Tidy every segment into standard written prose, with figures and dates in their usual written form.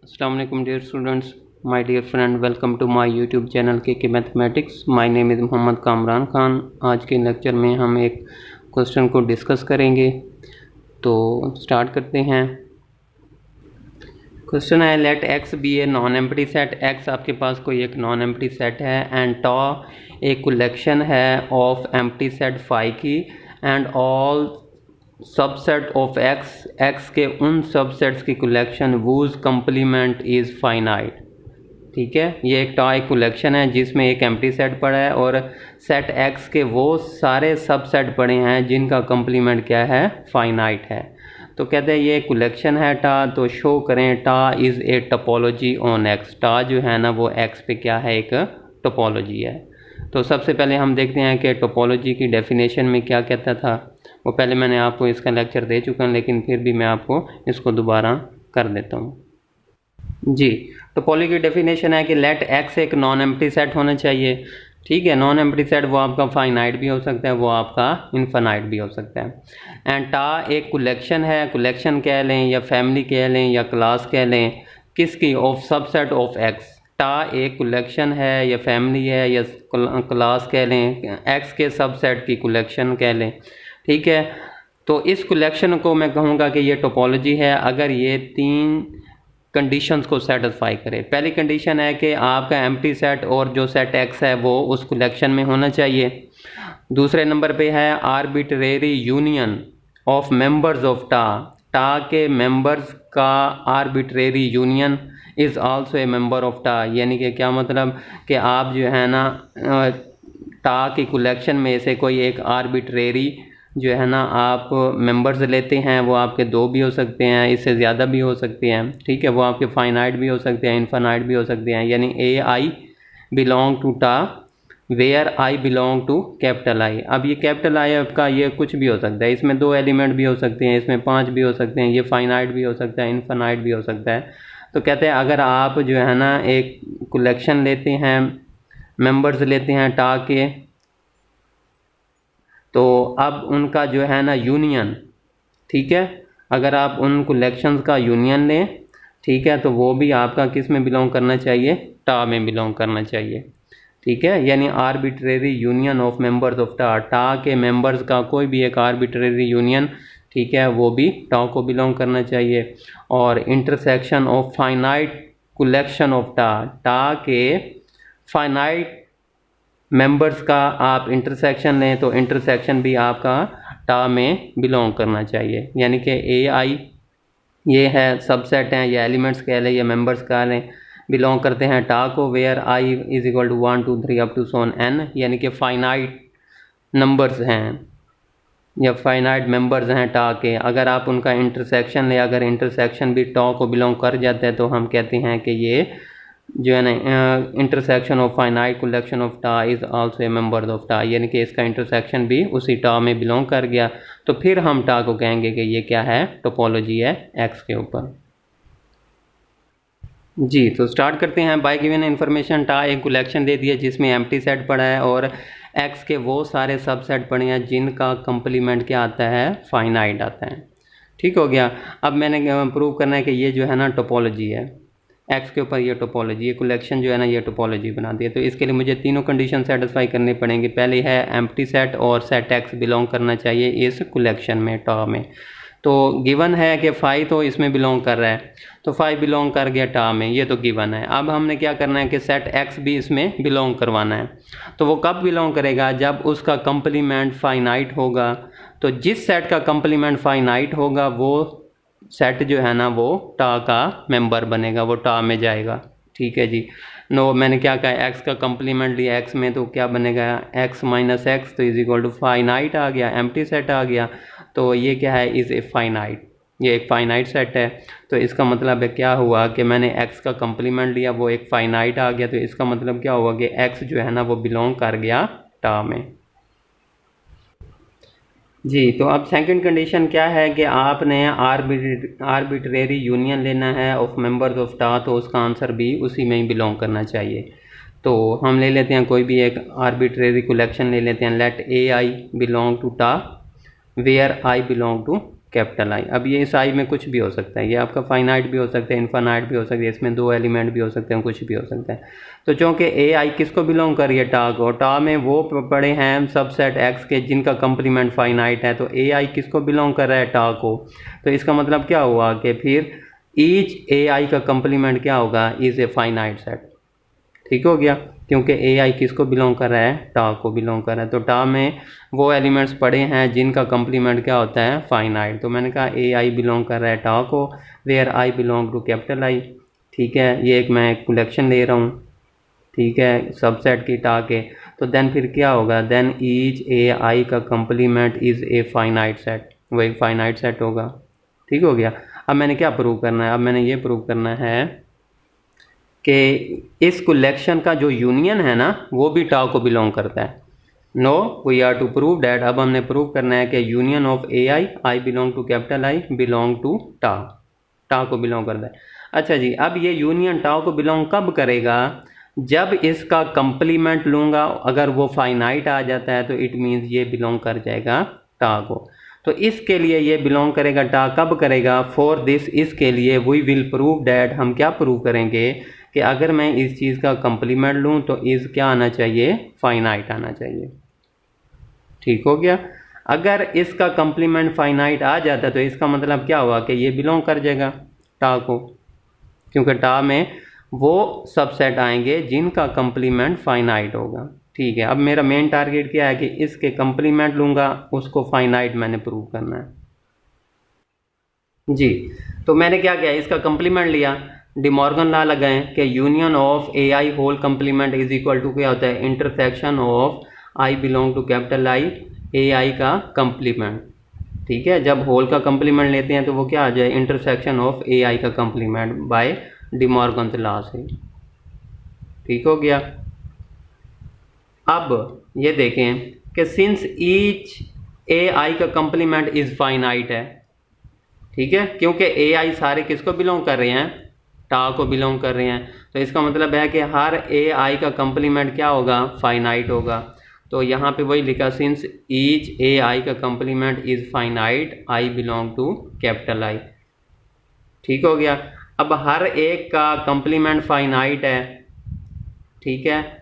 अस्सलाम वालेकुम dear students, my dear friend, welcome to my YouTube channel के mathematics. My name is Mohammad Kamran Khan. आज के लेक्चर में हम एक क्वेश्चन को डिस्कस करेंगे, तो स्टार्ट करते हैं। क्वेश्चन है let X be a non empty set. X आपके पास कोई एक नॉन एम्प्टी सेट है एंड टॉ एक कलेक्शन है ऑफ एम्प्टी सेट फाई की and all subset of X, X के उन सबसेट्स की collection whose complement is finite. ठीक है, ये एक टॉ एक कलेक्शन है जिसमें एक एम्प्टी सेट पड़ा है और सेट एक्स के वो सारे सबसेट पड़े हैं जिनका कंप्लीमेंट क्या है, फाइनाइट है। तो कहते हैं ये कलेक्शन है टा, तो शो करें टा is a topology on x. टा जो है ना वो एक्स पे क्या है, एक टोपोलॉजी है। तो सबसे पहले हम देखते हैं कि टोपोलॉजी की डेफिनेशन में क्या कहता था। वो पहले मैंने आपको इसका लेक्चर दे चुका हूँ, लेकिन फिर भी मैं आपको इसको दोबारा कर देता हूँ। जी, टोपोलॉजी की डेफिनेशन है कि लेट एक्स एक नॉन एम्प्टी सेट होना चाहिए। ठीक है, नॉन एम्प्टी सेट वो आपका फाइनाइट भी हो सकता है, वो आपका इनफाइनाइट भी हो सकता है। एंड टा एक कलेक्शन है, कलेक्शन कह लें या फैमिली कह लें या क्लास कह लें, किसकी, ऑफ सबसेट ऑफ एक्स। टा एक कलेक्शन है या फैमिली है या क्लास कह लें, एक्स के सबसेट की कलेक्शन कह लें। ठीक है, तो इस कलेक्शन को मैं कहूँगा कि ये टोपोलॉजी है अगर ये तीन कंडीशंस को सेटिस्फाई करे। पहली कंडीशन है कि आपका एम्प्टी सेट और जो सेट एक्स है वो उस कलेक्शन में होना चाहिए। दूसरे नंबर पे है arbitrary union of members of टा। टा के मेंबर्स का arbitrary union is also a member of tau. यानी कि क्या मतलब कि आप जो है ना टा की कलेक्शन में से कोई एक आर्बिट्रेरी जो है ना आप मेंबर्स लेते हैं, वो आपके दो भी हो सकते हैं, इससे ज़्यादा भी हो सकते हैं। ठीक है, वो आपके फाइनाइट भी हो सकते हैं, इनफाइनाइट भी हो सकते हैं। यानी A I belong to tau where I belong to capital I. अब ये कैपिटल आई आपका ये कुछ भी हो सकता है, इसमें दो एलिमेंट भी हो सकते हैं, इसमें पांच भी हो सकते हैं, ये फाइनाइट भी हो सकता है, इनफाइनाइट भी हो सकता है। तो कहते हैं अगर आप जो है ना एक कलेक्शन लेते हैं, मेंबर्स लेते हैं टा के, तो अब उनका जो है ना यूनियन, ठीक है, अगर आप उन कलेक्शंस का यूनियन लें, ठीक है, तो वो भी आपका किस में बिलोंग करना चाहिए, टा में बिलोंग करना चाहिए। ठीक है, यानी arbitrary union of members of टा, टा के मेंबर्स का कोई भी एक आर्बिट्रेरी यूनियन, ठीक है, वो भी टा को बिलोंग करना चाहिए। और intersection of finite collection of टा, टा के फाइनाइट मेंबर्स का आप इंटरसेक्शन लें तो इंटरसेक्शन भी आपका टा में बिलोंग करना चाहिए। यानी कि ए आई ये है सबसेट हैं या एलिमेंट्स कह लें या मेंबर्स कह लें, बिलोंग करते हैं टा को, where I is equal to 1 2 3 up to सोन एन। यानी कि फाइनाइट नंबर्स हैं या फाइनाइट मेंबर्स हैं टा के, अगर आप उनका इंटरसेक्शन लें, अगर इंटरसेक्शन भी टा को बिलोंग कर जाता है तो हम कहते हैं कि ये जो है ना intersection of finite collection of tau is also a member of tau. यानी कि इसका इंटरसेक्शन भी उसी टा में बिलोंग कर गया, तो फिर हम टा को कहेंगे कि ये क्या है, टोपोलॉजी है एक्स के ऊपर। जी, तो स्टार्ट करते हैं। बाय गिवन इन्फॉर्मेशन टा एक कलेक्शन दे दिया जिसमें एम्प्टी सेट पड़ा है और एक्स के वो सारे सबसेट पड़े हैं जिनका कंप्लीमेंट क्या आता है, फाइनाइट आता है। ठीक हो गया। अब मैंने प्रूव करना है कि ये जो है ना टोपोलॉजी है एक्स के ऊपर, ये टोपोलॉजी, ये कलेक्शन जो है ना ये टोपोलॉजी बनाती है। तो इसके लिए मुझे तीनों कंडीशन सेटिस्फाई करनी पड़ेंगी। पहले है एम्प्टी सेट और सेट एक्स बिलोंग करना चाहिए इस कलेक्शन में, टा में। तो गिवन है कि फाई तो इसमें बिलोंग कर रहा है, तो फाई बिलोंग कर गया टा में, ये तो गिवन है। अब हमने क्या करना है कि सेट एक्स भी इसमें बिलोंग करवाना है। तो वो कब बिलोंग करेगा, जब उसका कंप्लीमेंट फाइनाइट होगा। तो जिस सेट का कंप्लीमेंट फाइनाइट होगा वो सेट जो है ना वो टा का मेंबर बनेगा, वो टा में जाएगा। ठीक है जी। नो, मैंने क्या कहा, एक्स का कंप्लीमेंट लिया एक्स में, तो क्या बनेगा, एक्स माइनस एक्स, तो इज इक्वल टू फाइनाइट आ गया, एम्प्टी सेट आ गया। तो ये क्या है, इज़ ए फाइनाइट, ये एक फाइनाइट सेट है। तो इसका मतलब है क्या हुआ कि मैंने एक्स का कंप्लीमेंट लिया, वो एक फाइनाइट आ गया। तो इसका मतलब क्या हुआ कि एक्स जो है ना वो बिलोंग कर गया टा में। जी, तो अब सेकंड कंडीशन क्या है कि आपने आर्बिट्रेरी यूनियन लेना है ऑफ मेंबर्स ऑफ टा, तो उसका आंसर भी उसी में ही बिलोंग करना चाहिए। तो हम ले लेते हैं कोई भी एक आर्बिट्रेरी कलेक्शन ले लेते हैं। Let A I belong to tau where I belong to capital I. अब ये इस आई में कुछ भी हो सकता है, ये आपका फाइनाइट भी हो सकता है, इन्फानाइट भी हो सकता है, इसमें 2 एलिमेंट भी हो सकते हैं, कुछ भी हो सकता है। तो चूँकि ए आई किसको बिलोंग कर रही है, टा को, टा में वो पड़े हैं सबसेट एक्स के जिनका कंप्लीमेंट फाइनाइट है, तो ए आई किसको बिलोंग कर रहा है, टा को। तो इसका मतलब क्या हुआ कि फिर ईच ए आई का कंप्लीमेंट क्या होगा, इज़ ए फाइनाइट सेट। ठीक हो गया, क्योंकि ए आई किसको बिलोंग कर रहा है, टा को बिलोंग कर रहा है। तो टा में वो एलिमेंट्स पड़े हैं जिनका कंप्लीमेंट क्या होता है, फाइनाइट। तो मैंने कहा ए आई बिलोंग कर रहा है टा को, where I belong to capital I. ठीक है, ये एक मैं कलेक्शन ले रहा हूँ, ठीक है, सबसेट की टा के। तो देन फिर क्या होगा, देन ईच ए आई का complement is a finite set, वही फाइनाइट सेट होगा। ठीक हो गया। अब मैंने क्या प्रूव करना है, अब मैंने ये प्रूव करना है कि इस कलेक्शन का जो यूनियन है ना वो भी टा को बिलोंग करता है। No we are to prove that, अब हमने प्रूव करना है कि union of A I, I belong to capital I, belong to tau, tau को बिलोंग करता है। अच्छा जी, अब ये यूनियन टा को बिलोंग कब करेगा, जब इसका कंप्लीमेंट लूँगा, अगर वो फाइनाइट आ जाता है तो इट मीन्स ये बिलोंग कर जाएगा टा को। तो इसके लिए ये बिलोंग करेगा टा, कब करेगा, फॉर दिस, इसके लिए वी विल प्रूव डैट, हम क्या प्रूव करेंगे कि अगर मैं इस चीज़ का कंप्लीमेंट लूँ तो इज़ क्या आना चाहिए, फाइनाइट आना चाहिए। ठीक हो गया। अगर इसका कंप्लीमेंट फाइनाइट आ जाता तो इसका मतलब क्या हुआ कि ये बिलोंग कर जाएगा टा को, क्योंकि टा में वो सबसेट आएंगे जिनका कंप्लीमेंट फाइनाइट होगा। ठीक है, अब मेरा मेन टारगेट क्या है कि इसके कंप्लीमेंट लूँगा, उसको फाइनाइट मैंने प्रूव करना है जी। तो मैंने क्या किया, इसका कंप्लीमेंट लिया, डिमॉर्गन लॉ लगाएं कि union of A I whole complement is equal to क्या होता है, intersection of I belong to capital I, A I का कंप्लीमेंट। ठीक है, जब होल का कंप्लीमेंट लेते हैं तो वो क्या आ जाए, इंटरसेक्शन ऑफ ए आई का कंप्लीमेंट बाय डिमॉर्गन लॉ से। ठीक हो गया। अब ये देखें कि सिंस ईच ए आई का कंप्लीमेंट इज फाइनाइट है, ठीक है, क्योंकि ए आई सारे किसको बिलोंग कर रहे हैं, टा को बिलोंग कर रहे हैं, तो इसका मतलब है कि हर ए आई का कंप्लीमेंट क्या होगा, फाइनाइट होगा। तो यहाँ पे वही लिखा, सिंस ईच ए आई का complement is finite, I belong to capital I. ठीक हो गया। अब हर एक का कंप्लीमेंट फाइनाइट है, ठीक है,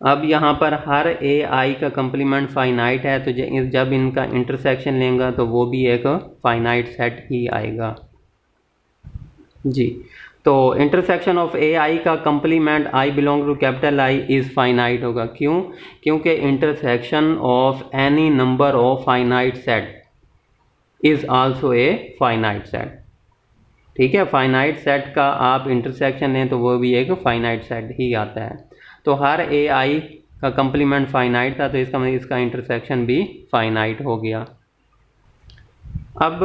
अब यहाँ पर हर ए आई का कंप्लीमेंट फाइनाइट है, तो जब इनका इंटरसेक्शन लेंगे तो वो भी एक फाइनाइट सेट ही आएगा जी। तो इंटरसेक्शन ऑफ ए आई का complement I belong to capital I is finite होगा। क्यों, क्योंकि intersection of any number of finite set is also a finite set. ठीक है, फाइनाइट सेट का आप इंटरसेक्शन लें तो वो भी एक फाइनाइट सेट ही आता है। तो हर ए आई का कंप्लीमेंट फाइनाइट था, तो इसका मतलब इसका इंटरसेक्शन भी फाइनाइट हो गया। अब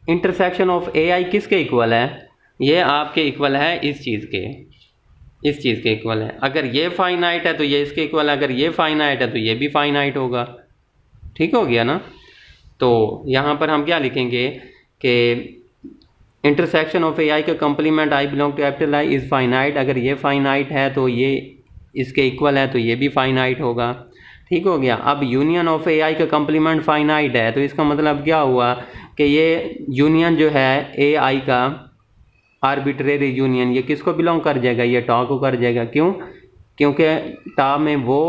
इंटरसेक्शन ऑफ ए आई किसके इक्वल है, ये आपके इक्वल है इस चीज़ के, इस चीज़ के इक्वल है। अगर ये फाइनाइट है तो ये इसके इक्वल है, अगर ये फाइनाइट है तो ये भी फाइनाइट होगा। ठीक हो गया ना। तो यहाँ पर हम क्या लिखेंगे कि इंटरसेक्शन ऑफ ए आई का complement I belong to capital I is finite, अगर ये फाइनाइट है तो ये इसके इक्वल है तो ये भी फाइनाइट होगा। ठीक हो गया। अब यूनियन ऑफ ए आई का कंप्लीमेंट फाइनाइट है, तो इसका मतलब क्या हुआ कि ये यूनियन जो है ए आई का आर्बिट्रेरी यूनियन, ये किसको बिलोंग कर जाएगा, ये टा को कर जाएगा। क्यों, क्योंकि टा में वो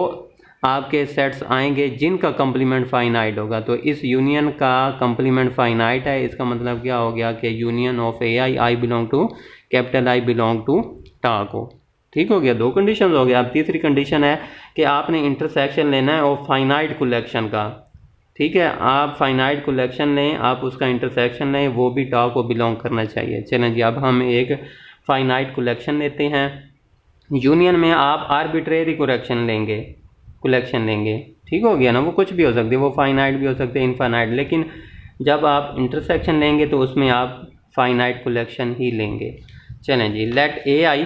आपके सेट्स आएंगे जिनका कंप्लीमेंट फाइनाइट होगा। तो इस यूनियन का कंप्लीमेंट फाइनाइट है, इसका मतलब क्या हो गया कि union of A I, I belong to capital I belong to tau को। ठीक हो गया, दो कंडीशन हो गया। अब तीसरी कंडीशन है कि आपने इंटरसेक्शन लेना है ऑफ फाइनाइट कलेक्शन का। ठीक है, आप फाइनाइट कलेक्शन लें, आप उसका इंटरसेक्शन लें, वो भी टा को बिलोंग करना चाहिए। चलें जी, अब हम एक फाइनाइट कलेक्शन लेते हैं। यूनियन में आप आर्बिट्रेरी कलेक्शन लेंगे। ठीक हो गया ना, वो कुछ भी हो सकती है, वो फाइनाइट भी हो सकते हैं, इनफाइनाइट, लेकिन जब आप इंटरसेक्शन लेंगे तो उसमें आप फाइनाइट कलेक्शन ही लेंगे। चलें जी, let A I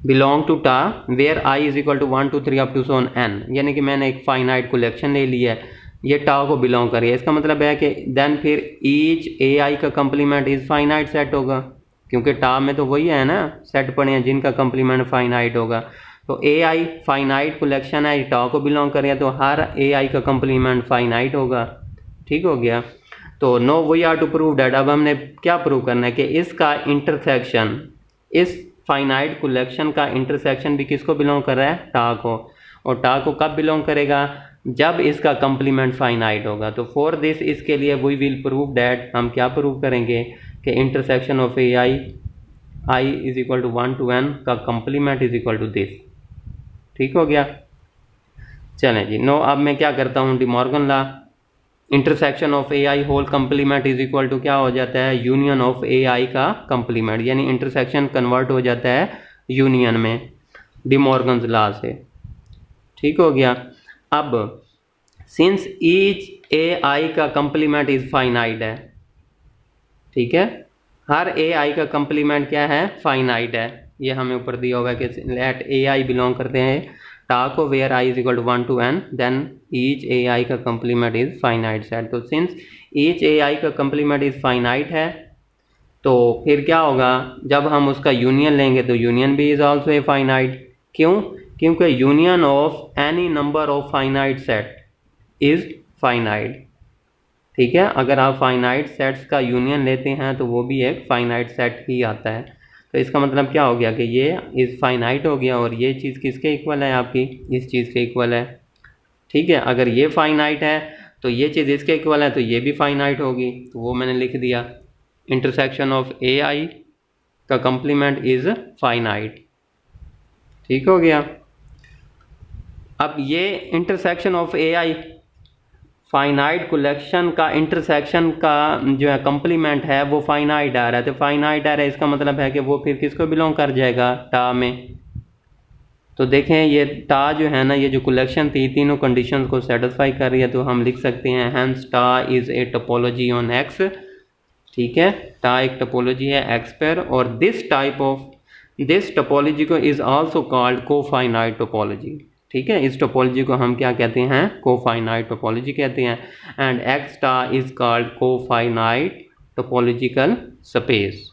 belong to tau where I is equal to 1 2 3 up to some n, यानी कि मैंने एक फाइनाइट कलेक्शन ले लिया है, ये टा को बिलोंग करिए। इसका मतलब है कि देन फिर ईच ए आई का कंप्लीमेंट इज फाइनाइट सेट होगा, क्योंकि टा में तो वही है ना, सेट पड़े हैं जिनका कंप्लीमेंट फाइनाइट होगा। तो ए आई फाइनाइट कलेक्शन है, टॉ को बिलोंग करें तो हर ए आई का कंप्लीमेंट फाइनाइट होगा। ठीक हो गया। तो no we are to prove that, अब हमने क्या प्रूव करना है कि इसका इंटरसेक्शन, इस फाइनाइट कलेक्शन का इंटरसेक्शन भी किसको बिलोंग कर रहा है, टा को। और टा को कब बिलोंग करेगा, जब इसका कंप्लीमेंट फाइनाइट होगा। तो फॉर दिस, इसके लिए वी विल प्रूव डैट, हम क्या प्रूव करेंगे कि intersection of A I I is equal to 1 to n का complement is equal to this. ठीक हो गया। चलें जी, नो अब मैं क्या करता हूँ, De Morgan law, intersection of A I whole complement is equal to क्या हो जाता है, यूनियन ऑफ ए आई का कंप्लीमेंट, यानी इंटरसेक्शन कन्वर्ट हो जाता है यूनियन में डिमॉर्गन्स लॉ से। ठीक हो गया। अब सिंस ईच ए आई का कंप्लीमेंट इज फाइनाइट है, ठीक है, हर ए आई का कंप्लीमेंट क्या है, फाइनाइट है। ये हमें ऊपर दिया होगा कि लेट ए आई बिलोंग करते हैं टा को where I is equal to 1 to n, then each A I का कंप्लीमेंट इज फाइनाइट सेट। तो सिंस ईच ए आई का कंप्लीमेंट इज फाइनाइट है, तो फिर क्या होगा, जब हम उसका यूनियन लेंगे तो यूनियन भी इज ऑल्सो ए फाइनाइट। क्यों, क्योंकि union of any number of finite set is finite. ठीक है, अगर आप फाइनाइट सेट्स का यूनियन लेते हैं तो वो भी एक फाइनाइट सेट ही आता है। तो इसका मतलब क्या हो गया कि ये इज फाइनाइट हो गया और ये चीज़ किसके इक्वल है, आपकी इस चीज़ के इक्वल है। ठीक है, अगर ये फाइनाइट है तो ये चीज़ इसके इक्वल है, तो ये भी फाइनाइट होगी। तो वो मैंने लिख दिया, इंटरसेक्शन ऑफ ए आई का कंप्लीमेंट इज फाइनाइट। ठीक हो गया। अब ये intersection of A I finite collection का इंटरसेक्शन का जो है कंप्लीमेंट है वो फाइनाइट आ रहा है। तो फाइनाइट आ रहा है, इसका मतलब है कि वो फिर किसको बिलोंग कर जाएगा, टा में। तो देखें ये टा जो है ना, ये जो कलेक्शन थी तीनों कंडीशंस को सेटिस्फाई कर रही है, तो हम लिख सकते हैं हैंस टा is a topology on x. ठीक है, टा एक टोपोलॉजी है एक्स पर, और this type of this topology को इज आल्सो कॉल्ड कोफाइनाइट टोपोलॉजी। ठीक है, इस टोपोलॉजी को हम क्या कहते हैं, कोफाइनाइट टोपोलॉजी कहते हैं। एंड एक्स टा इज कॉल्ड कोफाइनाइट टोपोलॉजिकल स्पेस।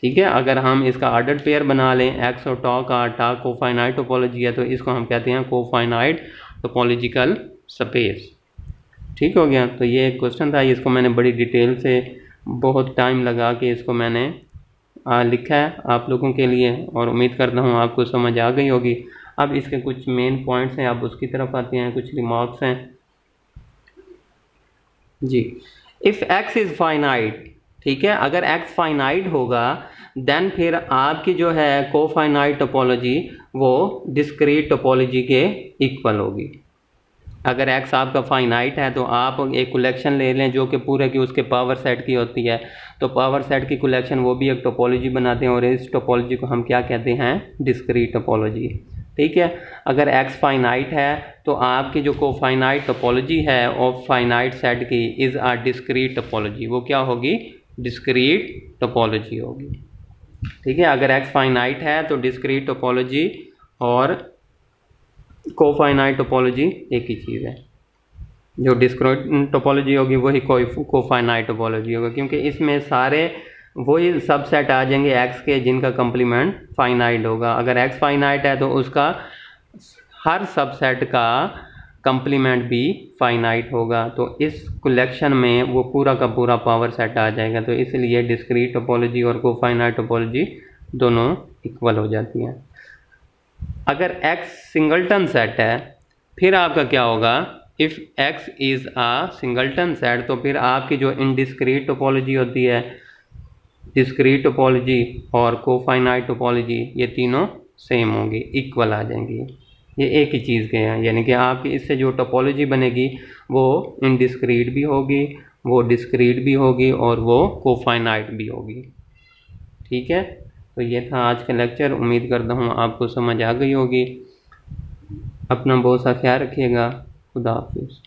ठीक है, अगर हम इसका ऑर्डर्ड पेयर बना लें, एक्स और टा कोफाइनाइट टोपोलॉजी है, तो इसको हम कहते हैं कोफाइनाइट टोपोलॉजिकल स्पेस। ठीक हो गया। तो ये एक क्वेश्चन था, इसको मैंने बड़ी डिटेल से बहुत टाइम लगा के इसको मैंने लिखा है आप लोगों के लिए, और उम्मीद करता हूँ आपको समझ आ गई होगी। अब इसके कुछ मेन पॉइंट्स हैं, अब उसकी तरफ आते हैं, कुछ रिमार्क्स हैं जी। इफ़ x इज़ फाइनाइट, ठीक है, अगर x फाइनाइट होगा देन फिर आपकी जो है कोफाइनाइट टोपोलॉजी वो डिस्क्रीट टोपोलॉजी के इक्वल होगी। अगर x आपका फाइनाइट है तो आप एक कलेक्शन ले लें जो कि पूरे की उसके पावर सेट की होती है, तो पावर सेट की कलेक्शन वो भी एक टोपोलॉजी बनाते हैं, और इस टोपोलॉजी को हम क्या कहते हैं, डिस्क्रीट टोपोलॉजी। ठीक है, अगर x फाइनाइट है तो आपकी जो कोफाइनाइट टोपोलॉजी है ऑफ फाइनाइट सेट की इज़ अ डिस्क्रीट टोपोलॉजी, वो क्या होगी, डिस्क्रीट टोपोलॉजी होगी। ठीक है, अगर x फाइनाइट है तो डिस्क्रीट टोपोलॉजी और कोफाइनाइट टोपोलॉजी एक ही चीज़ है। जो डिस्क्रीट टोपोलॉजी होगी वही कोफाइनाइट टोपोलॉजी होगा, क्योंकि इसमें सारे वही सबसेट आ जाएंगे x के जिनका कंप्लीमेंट फाइनाइट होगा। अगर x फाइनाइट है तो उसका हर सबसेट का कंप्लीमेंट भी फाइनाइट होगा, तो इस कलेक्शन में वो पूरा का पूरा पावर सेट आ जाएगा। तो इसलिए डिस्क्रीट टोपोलॉजी और कोफाइनाइट टोपोलॉजी दोनों इक्वल हो जाती हैं। अगर x सिंगलटन सेट है फिर आपका क्या होगा, if x is a singleton set, तो फिर आपकी जो इनडिस्क्रीट टोपोलॉजी होती है, डिस्क्रीट टोपोलॉजी और कोफाइनाइट टोपोलॉजी, ये तीनों सेम होंगी, इक्वल आ जाएंगी, ये एक ही चीज़ के हैं। यानी कि आपकी इससे जो टोपोलॉजी बनेगी वो इनडिस्क्रीट भी होगी, वो डिस्क्रीट भी होगी, और वो कोफाइनाइट भी होगी। ठीक है, तो ये था आज का लेक्चर, उम्मीद करता हूँ आपको समझ आ गई होगी। अपना बहुत सा ख्याल रखिएगा। खुदा हाफिज़।